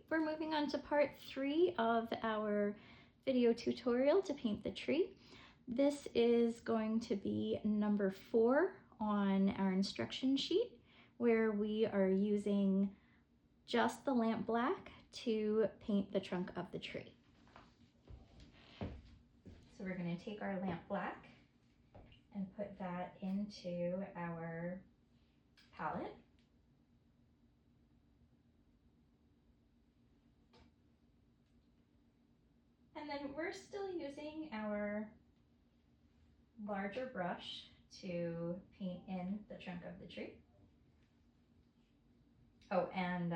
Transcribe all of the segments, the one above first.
we're moving on to part 3 of our video tutorial to paint the tree. This is going to be number 4 on our instruction sheet, where we are using just the lamp black to paint the trunk of the tree. So we're going to take our lamp black and put that into our palette. And then we're still using our larger brush to paint in the trunk of the tree. Oh, and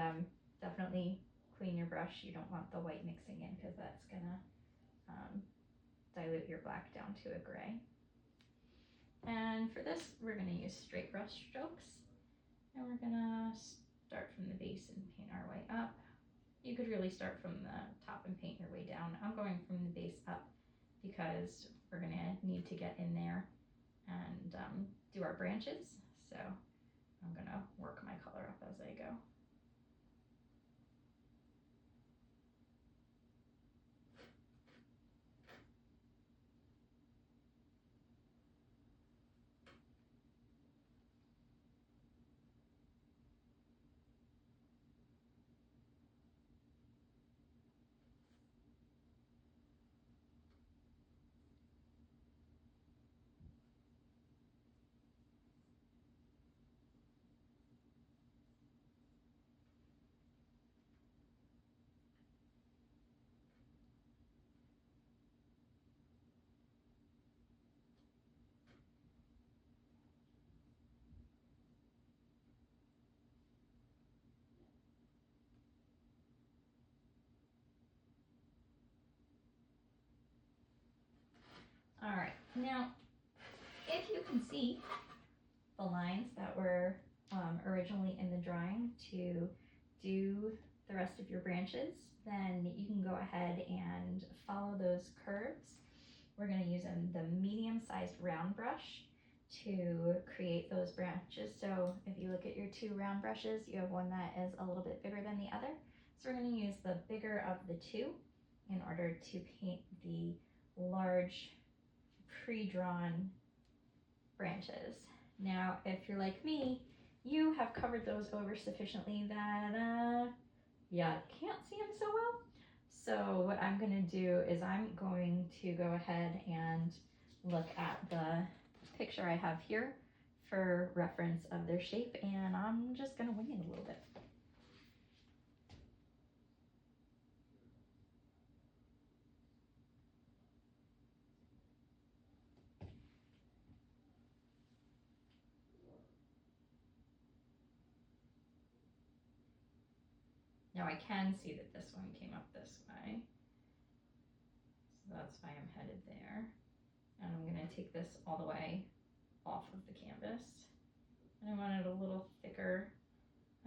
definitely clean your brush. You don't want the white mixing in because that's gonna dilute your black down to a gray. And for this, we're gonna use straight brush strokes. And we're gonna start from the base and paint our way up. You could really start from the top and paint your way down. I'm going from the base up because we're gonna need to get in there and do our branches. So I'm gonna work my color up as I go. All right, now if you can see the lines that were originally in the drawing to do the rest of your branches, then you can go ahead and follow those curves. We're going to use the medium-sized round brush to create those branches. So if you look at your 2 round brushes, you have one that is a little bit bigger than the other. So we're going to use the bigger of the 2 in order to paint the large pre-drawn branches. Now, if you're like me, you have covered those over sufficiently that you can't see them so well. So what I'm going to do is I'm going to go ahead and look at the picture I have here for reference of their shape, and I'm just going to wing it a little bit. Now I can see that this one came up this way, so that's why I'm headed there. And I'm going to take this all the way off of the canvas. And I want it a little thicker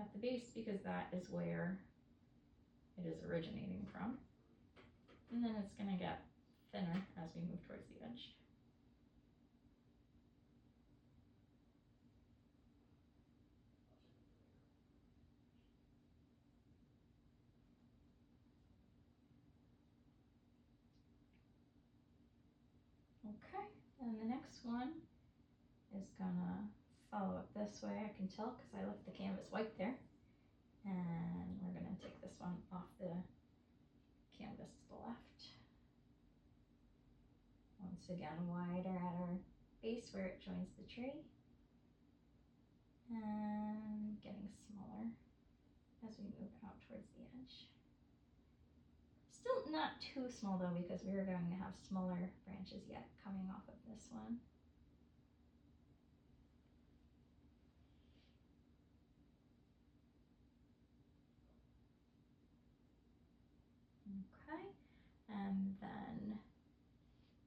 at the base because that is where it is originating from. And then it's going to get thinner as we move towards the edge. Okay, and the next one is gonna follow up this way. I can tell because I left the canvas white there. And we're gonna take this one off the canvas to the left. Once again, wider at our base where it joins the tree. And getting smaller as we move out towards the edge. Still not too small though, because we are going to have smaller branches yet coming off of this one. Okay, and then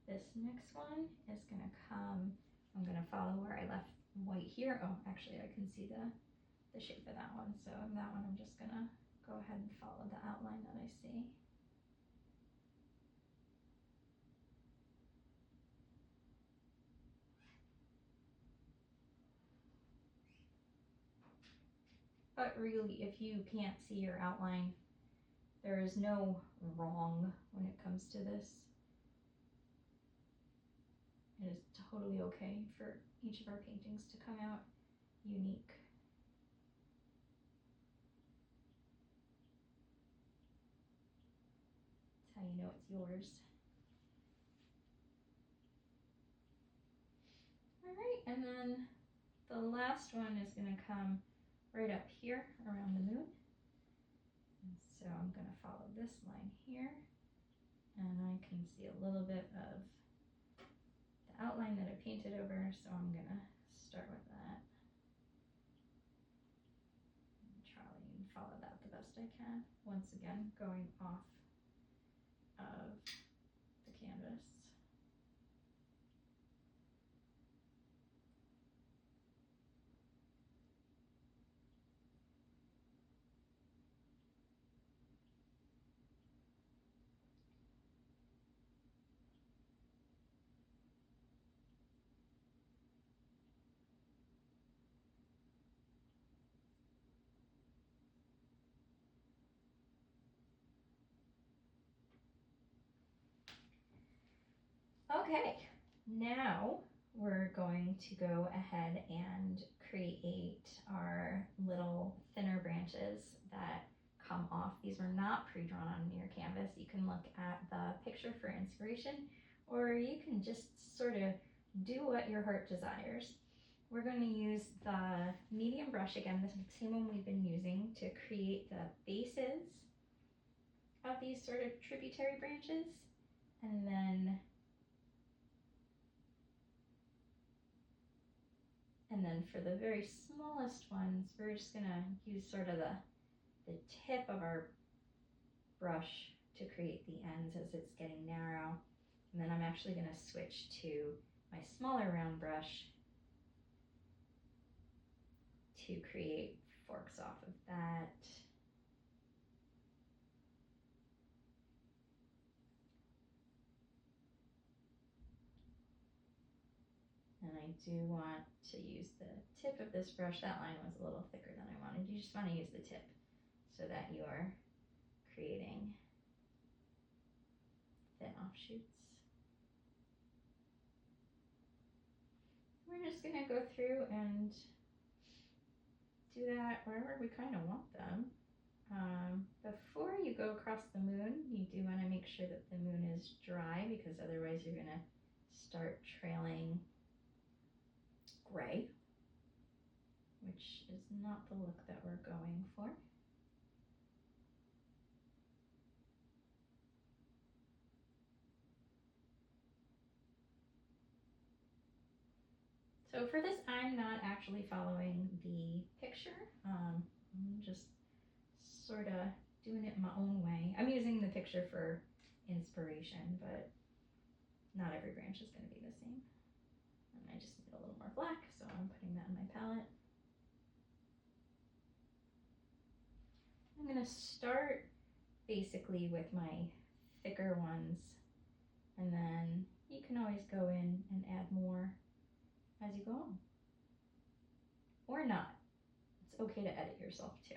this next one is going to come, I'm going to follow where I left white here. Oh, actually I can see the shape of that one. So that one I'm just going to go ahead and follow the outline that I see. But really, if you can't see your outline, There is no wrong when it comes to this. It is totally okay for each of our paintings to come out unique. That's how you know it's yours. All right, and then the last one is going to come right up here around the moon. And so I'm going to follow this line here, and I can see a little bit of the outline that I painted over, so I'm going to start with that. And try and follow that the best I can. Once again, going off of the canvas. Okay, now we're going to go ahead and create our little thinner branches that come off. These were not pre-drawn on your canvas. You can look at the picture for inspiration, or you can just sort of do what your heart desires. We're going to use the medium brush again, the same one we've been using, to create the bases of these sort of tributary branches, and then for the very smallest ones, we're just gonna use sort of the tip of our brush to create the ends as it's getting narrow. And then I'm actually gonna switch to my smaller round brush to create forks off of that. And I do want to use the tip of this brush. That line was a little thicker than I wanted. You just want to use the tip so that you are creating thin offshoots. We're just going to go through and do that wherever we kind of want them. Before you go across the moon, you do want to make sure that the moon is dry, because otherwise you're going to start trailing gray, which is not the look that we're going for. So for this, I'm not actually following the picture. I'm just sort of doing it my own way. I'm using the picture for inspiration, but not every branch is going to be the same. And I just need a little more black, so I'm putting that in my palette. I'm going to start basically with my thicker ones, and then you can always go in and add more as you go on. Or not. It's okay to edit yourself too.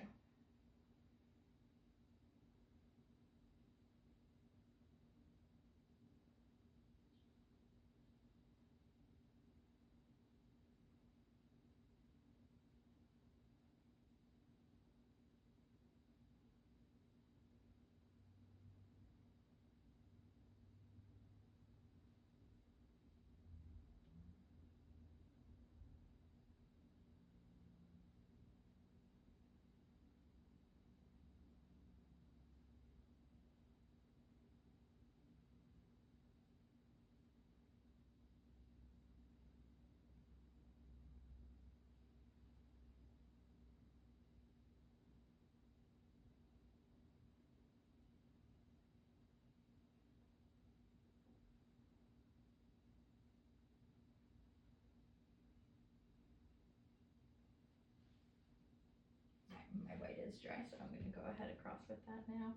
My white is dry, so I'm going to go ahead across with that now.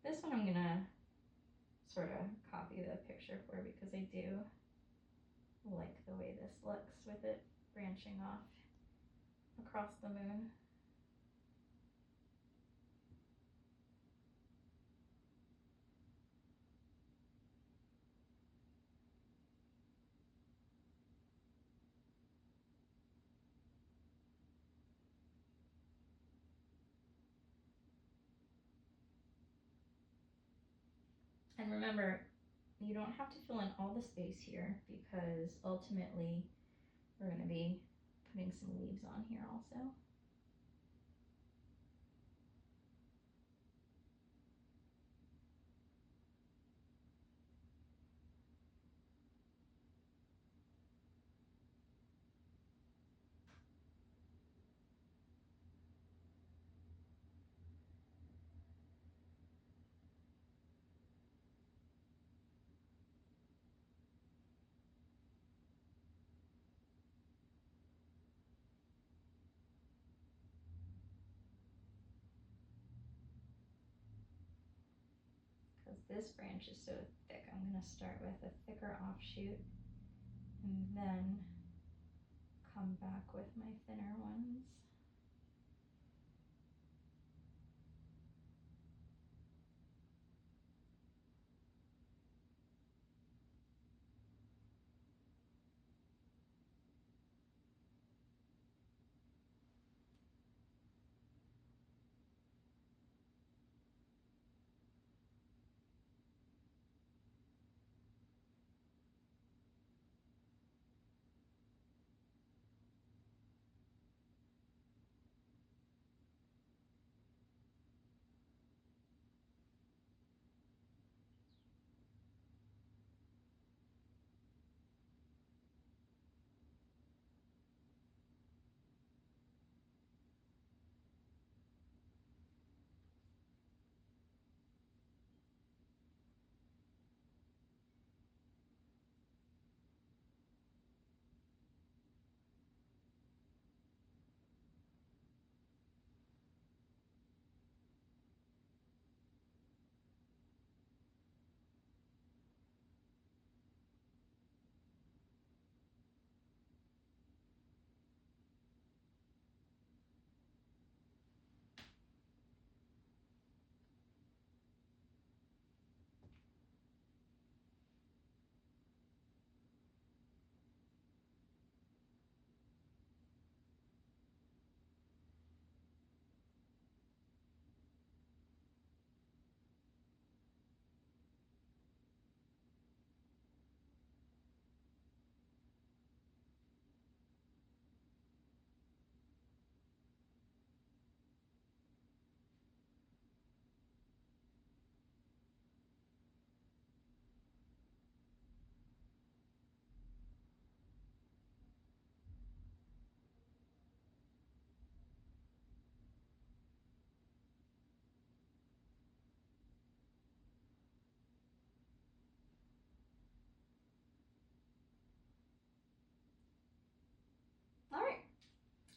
This one I'm going to sort of copy the picture for, because I do like the way this looks with it branching off across the moon. remember, you don't have to fill in all the space here because ultimately we're going to be putting some leaves on here also. Because this branch is so thick, I'm going to start with a thicker offshoot and then come back with my thinner ones.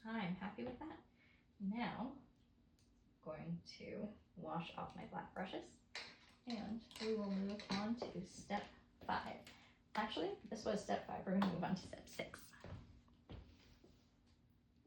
All right, I'm happy with that. Now, I'm going to wash off my black brushes and we will move on to step 5. Actually, this was step 5. We're going to move on to step 6.